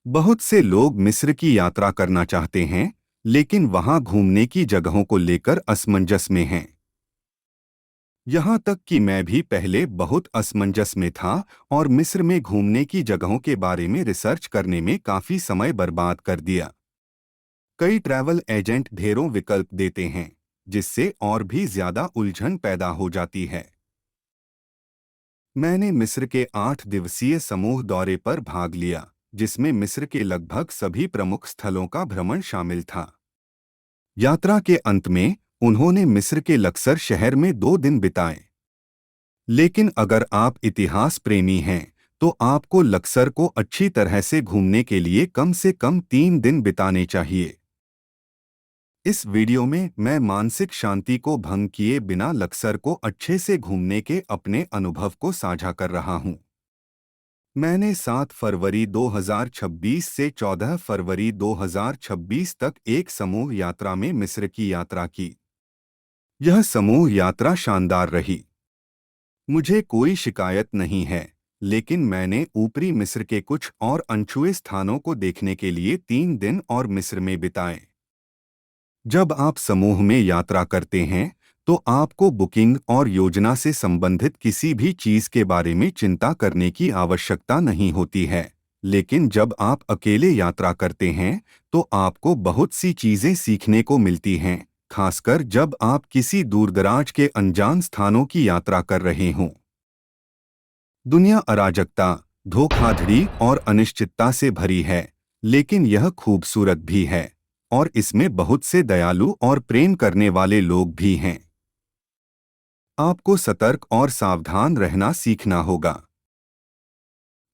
बहुत से लोग मिस्र की यात्रा करना चाहते हैं, लेकिन वहां घूमने की जगहों को लेकर असमंजस में हैं। यहाँ तक कि मैं भी पहले बहुत असमंजस में था और मिस्र में घूमने की जगहों के बारे में रिसर्च करने में काफी समय बर्बाद कर दिया। कई ट्रैवल एजेंट ढेरों विकल्प देते हैं, जिससे और भी ज्यादा उलझन पैदा हो जाती है। मैंने मिस्र के 8 दिवसीय समूह दौरे पर भाग लिया, जिसमें मिस्र के लगभग सभी प्रमुख स्थलों का भ्रमण शामिल था। यात्रा के अंत में उन्होंने मिस्र के लक्सर शहर में 2 दिन बिताए। लेकिन अगर आप इतिहास प्रेमी हैं, तो आपको लक्सर को अच्छी तरह से घूमने के लिए कम से कम 3 दिन बिताने चाहिए। इस वीडियो में मैं मानसिक शांति को भंग किए बिना लक्सर को अच्छे से घूमने के अपने अनुभव को साझा कर रहा हूं। मैंने 7 फरवरी 2026 से 14 फरवरी 2026 तक एक समूह यात्रा में मिस्र की यात्रा की। यह समूह यात्रा शानदार रही। मुझे कोई शिकायत नहीं है, लेकिन मैंने ऊपरी मिस्र के कुछ और अनछुए स्थानों को देखने के लिए 3 दिन और मिस्र में बिताए। जब आप समूह में यात्रा करते हैं, तो आपको बुकिंग और योजना से संबंधित किसी भी चीज के बारे में चिंता करने की आवश्यकता नहीं होती है। लेकिन जब आप अकेले यात्रा करते हैं, तो आपको बहुत सी चीजें सीखने को मिलती हैं, खासकर जब आप किसी दूरदराज के अनजान स्थानों की यात्रा कर रहे हों। दुनिया अराजकता, धोखाधड़ी और अनिश्चितता से भरी है, लेकिन यह खूबसूरत भी है, और इसमें बहुत से दयालु और प्रेम करने वाले लोग भी हैं। आपको सतर्क और सावधान रहना सीखना होगा।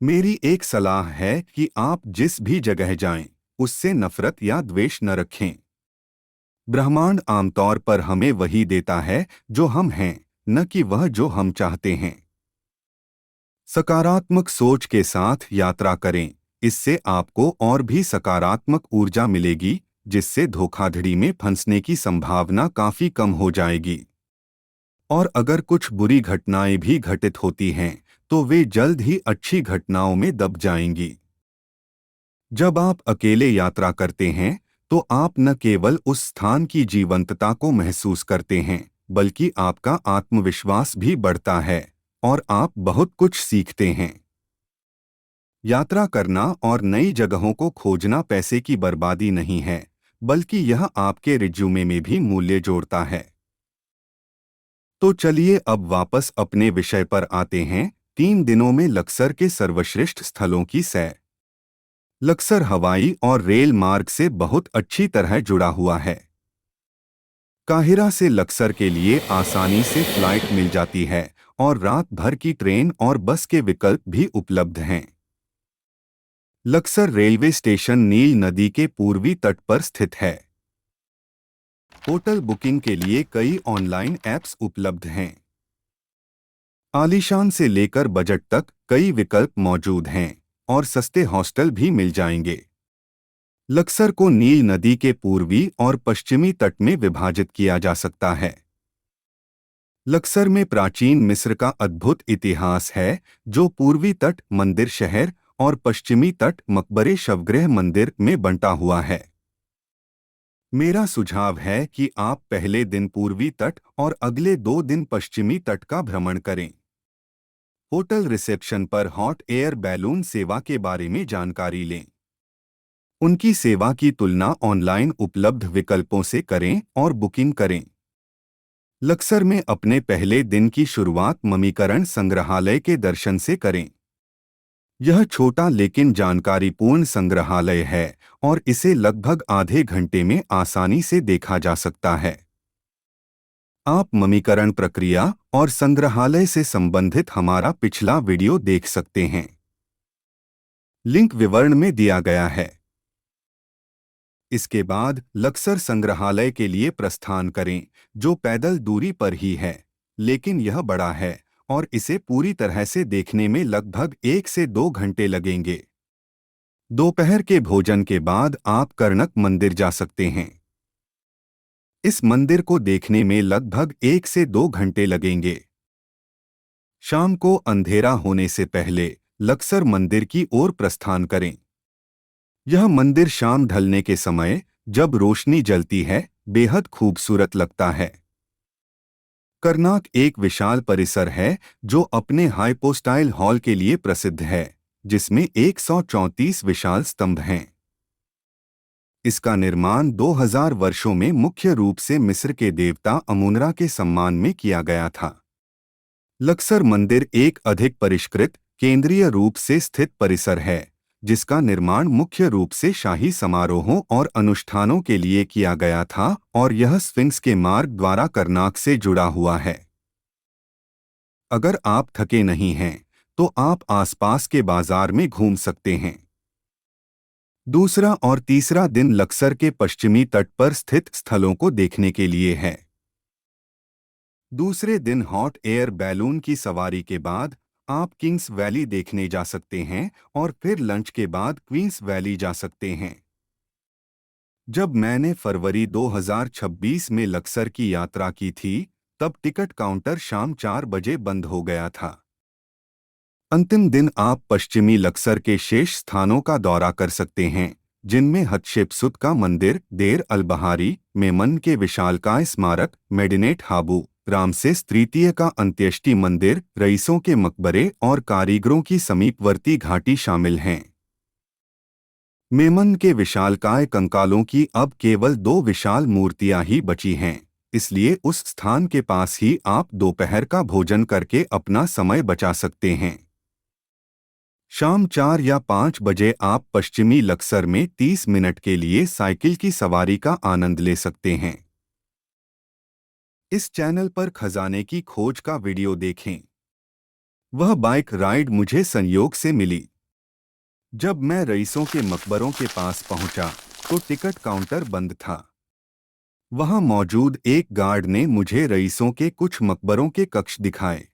मेरी एक सलाह है कि आप जिस भी जगह जाएं, उससे नफरत या द्वेष न रखें। ब्रह्मांड आमतौर पर हमें वही देता है जो हम हैं, न कि वह जो हम चाहते हैं। सकारात्मक सोच के साथ यात्रा करें, इससे आपको और भी सकारात्मक ऊर्जा मिलेगी, जिससे धोखाधड़ी में फंसने की संभावना काफी कम हो जाएगी। और अगर कुछ बुरी घटनाएं भी घटित होती हैं, तो वे जल्द ही अच्छी घटनाओं में दब जाएंगी। जब आप अकेले यात्रा करते हैं, तो आप न केवल उस स्थान की जीवंतता को महसूस करते हैं, बल्कि आपका आत्मविश्वास भी बढ़ता है और आप बहुत कुछ सीखते हैं। यात्रा करना और नई जगहों को खोजना पैसे की बर्बादी नहीं है, बल्कि यह आपके रिज्यूमे में भी मूल्य जोड़ता है। तो चलिए अब वापस अपने विषय पर आते हैं। 3 दिनों में लक्सर के सर्वश्रेष्ठ स्थलों की सैर। लक्सर हवाई और रेल मार्ग से बहुत अच्छी तरह जुड़ा हुआ है। काहिरा से लक्सर के लिए आसानी से फ्लाइट मिल जाती है और रात भर की ट्रेन और बस के विकल्प भी उपलब्ध हैं। लक्सर रेलवे स्टेशन नील नदी के पूर्वी तट पर स्थित है। होटल बुकिंग के लिए कई ऑनलाइन ऐप्स उपलब्ध हैं। आलीशान से लेकर बजट तक कई विकल्प मौजूद हैं और सस्ते हॉस्टल भी मिल जाएंगे। लक्सर को नील नदी के पूर्वी और पश्चिमी तट में विभाजित किया जा सकता है। लक्सर में प्राचीन मिस्र का अद्भुत इतिहास है, जो पूर्वी तट मंदिर शहर और पश्चिमी तट मकबरे शवगृह मंदिर में बंटा हुआ है। मेरा सुझाव है कि आप पहले दिन पूर्वी तट और अगले 2 दिन पश्चिमी तट का भ्रमण करें। होटल रिसेप्शन पर हॉट एयर बैलून सेवा के बारे में जानकारी लें। उनकी सेवा की तुलना ऑनलाइन उपलब्ध विकल्पों से करें और बुकिंग करें। लक्सर में अपने पहले दिन की शुरुआत ममीकरण संग्रहालय के दर्शन से करें। यह छोटा लेकिन जानकारीपूर्ण संग्रहालय है और इसे लगभग आधे घंटे में आसानी से देखा जा सकता है। आप ममीकरण प्रक्रिया और संग्रहालय से संबंधित हमारा पिछला वीडियो देख सकते हैं। लिंक विवरण में दिया गया है। इसके बाद लक्सर संग्रहालय के लिए प्रस्थान करें, जो पैदल दूरी पर ही है, लेकिन यह बड़ा है और इसे पूरी तरह से देखने में लगभग 1 से 2 घंटे लगेंगे। दोपहर के भोजन के बाद आप कर्णक मंदिर जा सकते हैं। इस मंदिर को देखने में लगभग 1 से 2 घंटे लगेंगे। शाम को अंधेरा होने से पहले लक्सर मंदिर की ओर प्रस्थान करें। यह मंदिर शाम ढलने के समय जब रोशनी जलती है बेहद खूबसूरत लगता है। करनाक एक विशाल परिसर है जो अपने हाइपोस्टाइल हॉल के लिए प्रसिद्ध है, जिसमें 134 विशाल स्तंभ हैं। इसका निर्माण 2000 वर्षों में मुख्य रूप से मिस्र के देवता अमुनरा के सम्मान में किया गया था। लक्सर मंदिर एक अधिक परिष्कृत केंद्रीय रूप से स्थित परिसर है, जिसका निर्माण मुख्य रूप से शाही समारोहों और अनुष्ठानों के लिए किया गया था और यह स्फिंक्स के मार्ग द्वारा करनाक से जुड़ा हुआ है। अगर आप थके नहीं हैं, तो आप आसपास के बाजार में घूम सकते हैं। दूसरा और तीसरा दिन लक्सर के पश्चिमी तट पर स्थित स्थलों को देखने के लिए है। दूसरे दिन हॉट एयर बैलून की सवारी के बाद आप किंग्स वैली देखने जा सकते हैं और फिर लंच के बाद क्वींस वैली जा सकते हैं। जब मैंने फरवरी 2026 में लक्सर की यात्रा की थी, तब टिकट काउंटर शाम 4 बजे बंद हो गया था। अंतिम दिन आप पश्चिमी लक्सर के शेष स्थानों का दौरा कर सकते हैं, जिनमें हतशेपसुत का मंदिर, देर अल-बहारी, मेमन के विशालकाय स्मारक, मेडिनेट हाबू, रामसेस तृतीय का अंत्येष्टि मंदिर, रईसों के मकबरे और कारीगरों की समीपवर्ती घाटी शामिल हैं। मेमन के विशालकाय कंकालों की अब केवल 2 विशाल मूर्तियां ही बची हैं, इसलिए उस स्थान के पास ही आप दोपहर का भोजन करके अपना समय बचा सकते हैं। शाम 4 या 5 बजे आप पश्चिमी लक्सर में 30 मिनट के लिए साइकिल की सवारी का आनंद ले सकते हैं। इस चैनल पर खजाने की खोज का वीडियो देखें। वह बाइक राइड मुझे संयोग से मिली। जब मैं रईसों के मकबरों के पास पहुंचा, तो टिकट काउंटर बंद था। वहां मौजूद एक गार्ड ने मुझे रईसों के कुछ मकबरों के कक्ष दिखाए।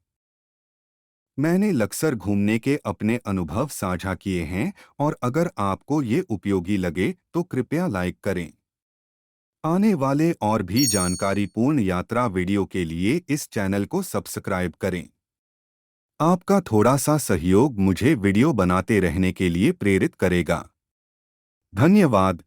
मैंने लक्सर घूमने के अपने अनुभव साझा किए हैं और अगर आपको ये उपयोगी लगे तो कृपया लाइक करें। आने वाले और भी जानकारीपूर्ण यात्रा वीडियो के लिए इस चैनल को सब्सक्राइब करें। आपका थोड़ा सा सहयोग मुझे वीडियो बनाते रहने के लिए प्रेरित करेगा। धन्यवाद।